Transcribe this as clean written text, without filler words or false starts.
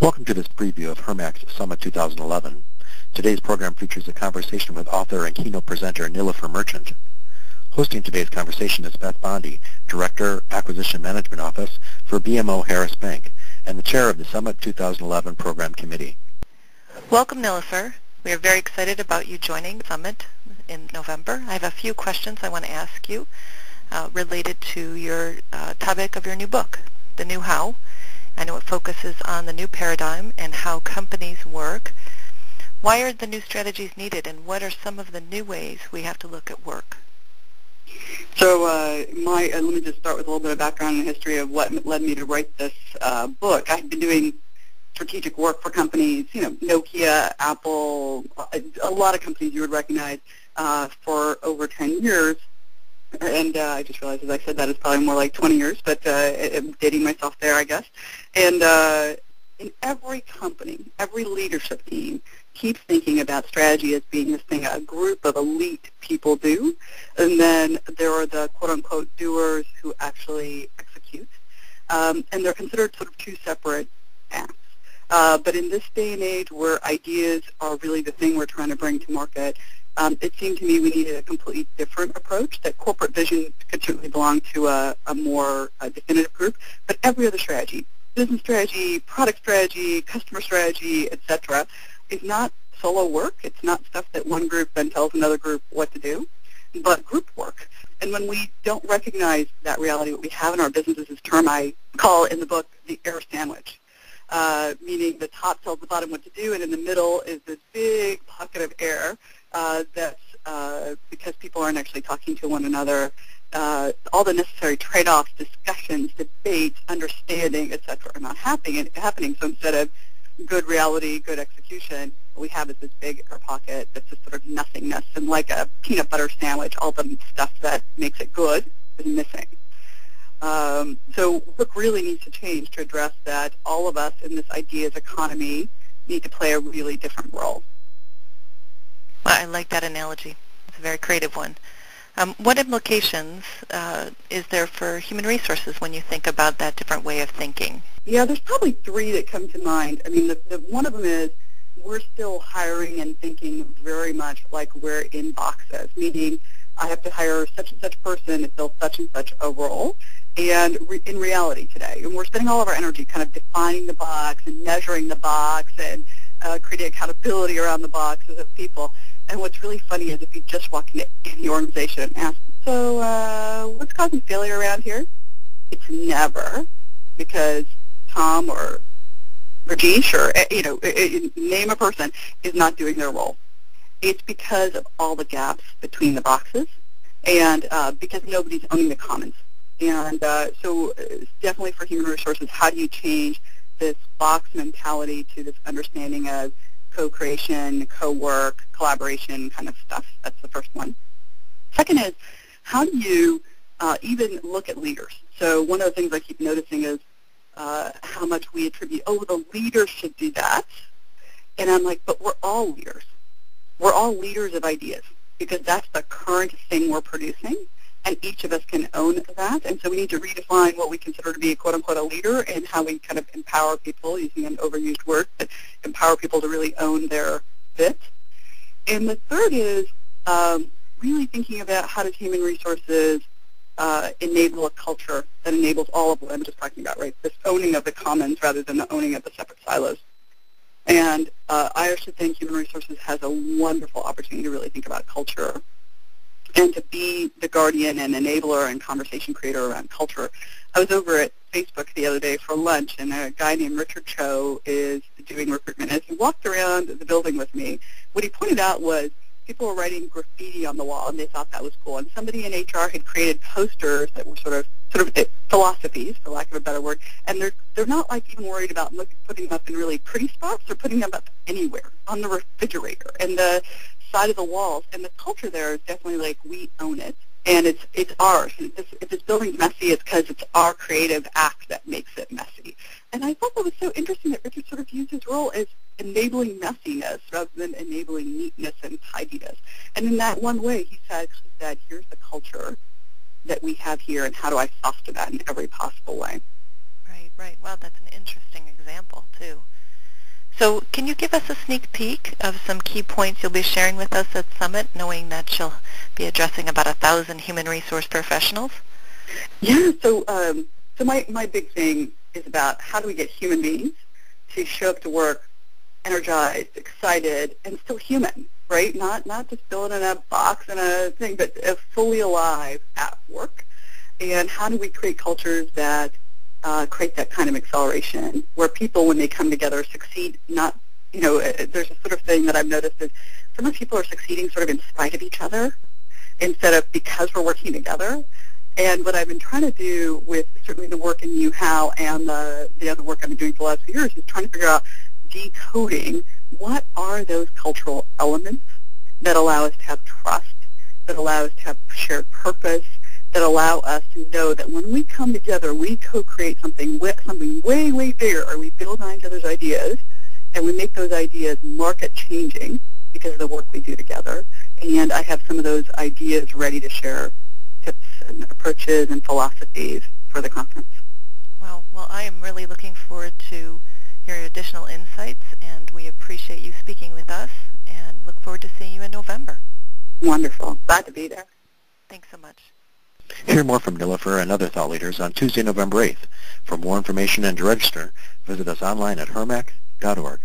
Welcome to this preview of HERMAC's Summit 2011. Today's program features a conversation with author and keynote presenter Nilofer Merchant. Hosting today's conversation is Beth Bondi, Director, Acquisition Management Office for BMO Harris Bank, and the Chair of the Summit 2011 Program Committee. Welcome, Nilofer. We are very excited about you joining the Summit in November. I have a few questions I want to ask you related to your topic of your new book, The New How. I know it focuses on the new paradigm and how companies work. Why are the new strategies needed, and what are some of the new ways we have to look at work? So let me just start with a little bit of background and history of what led me to write this book. I've been doing strategic work for companies, Nokia, Apple, a lot of companies you would recognize for over 10 years. And I just realized as I said that it's probably more like 20 years, but I'm dating myself there, I guess. And in every company, every leadership team keeps thinking about strategy as being this thing a group of elite people do, and then there are the quote-unquote doers who actually execute. And they're considered sort of two separate acts. But in this day and age where ideas are really the thing we're trying to bring to market, it seemed to me we needed a completely different approach, that corporate vision could certainly belong to a more definitive group, but every other strategy, business strategy, product strategy, customer strategy, etc., is not solo work. It's not stuff that one group then tells another group what to do, but group work. And when we don't recognize that reality, what we have in our businesses is a term I call in the book the air sandwich. Meaning the top tells the bottom what to do, and in the middle is this big pocket of air that's because people aren't actually talking to one another. All the necessary trade-offs, discussions, debates, understanding, etc. are not happening. So instead of good reality, good execution, what we have is this big air pocket that's just sort of nothingness, and like a peanut butter sandwich, all the stuff that makes it good is missing. So work really needs to change to address that. All of us in this ideas economy need to play a really different role. Well, I like that analogy. It's a very creative one. What implications is there for human resources when you think about that different way of thinking? Yeah, there's probably three that come to mind. I mean, one of them is we're still hiring and thinking very much like we're in boxes, meaning I have to hire such and such person to fill such and such a role. And in reality today, and we're spending all of our energy kind of defining the box and measuring the box and creating accountability around the boxes of people. And what's really funny is if you just walk into any organization and ask, so what's causing failure around here? It's never because Tom or Rajesh or, name a person is not doing their role. It's because of all the gaps between the boxes and because nobody's owning the commons. And so definitely for human resources, how do you change this box mentality to this understanding of co-creation, co-work, collaboration kind of stuff? That's the first one. Second is, how do you even look at leaders? So one of the things I keep noticing is how much we attribute, the leader should do that. And I'm like, but we're all leaders. We're all leaders of ideas because that's the current thing we're producing. And each of us can own that. And so we need to redefine what we consider to be, quote-unquote, a leader and how we kind of empower people, using an overused word, but empower people to really own their bit. And the third is really thinking about how does human resources enable a culture that enables all of what I'm just talking about, right? This owning of the commons rather than the owning of the separate silos. And I actually think human resources has a wonderful opportunity to really think about culture and to be the guardian and enabler and conversation creator around culture. I was over at Facebook the other day for lunch, and a guy named Richard Cho is doing recruitment. As he walked around the building with me, what he pointed out was people were writing graffiti on the wall, and they thought that was cool. And somebody in HR had created posters that were sort of philosophies, for lack of a better word, and they're not like even worried about putting them up in really pretty spots. They're putting them up anywhere, on the refrigerator and the side of the walls. And the culture there is definitely like we own it, and it's ours. And if this building's messy, it's because it's our creative act that makes it messy. And I thought that was so interesting that Richard sort of used his role as enabling messiness rather than enabling neatness and tidiness. And in that one way, he said, here's the culture that we have here, and how do I foster that in every possible way? Right. Wow, that's an interesting example, too. So can you give us a sneak peek of some key points you'll be sharing with us at Summit, knowing that you'll be addressing about 1,000 human resource professionals? Yeah, so my big thing is about how do we get human beings to show up to work energized, excited, and still human, right? Not just building in a box and a thing, but fully alive at work. And how do we create cultures that create that kind of acceleration where people, when they come together, succeed not, there's a sort of thing that I've noticed is sometimes people are succeeding sort of in spite of each other instead of because we're working together. And what I've been trying to do with certainly the work in How and the other work I've been doing for the last few years is trying to figure out decoding what are those cultural elements that allow us to have trust, that allow us to have shared purpose, that allow us to know that when we come together, we co-create something way, way bigger, or we build on each other's ideas, and we make those ideas market-changing because of the work we do together. And I have some of those ideas ready to share, tips and approaches and philosophies for the conference. Wow. Well, I am really looking forward to your additional insights, and we appreciate you speaking with us, and look forward to seeing you in November. Wonderful. Glad to be there. Thanks so much. Hear more from Nilofer and other thought leaders on Tuesday, November 8th. For more information and to register, visit us online at hermac.org.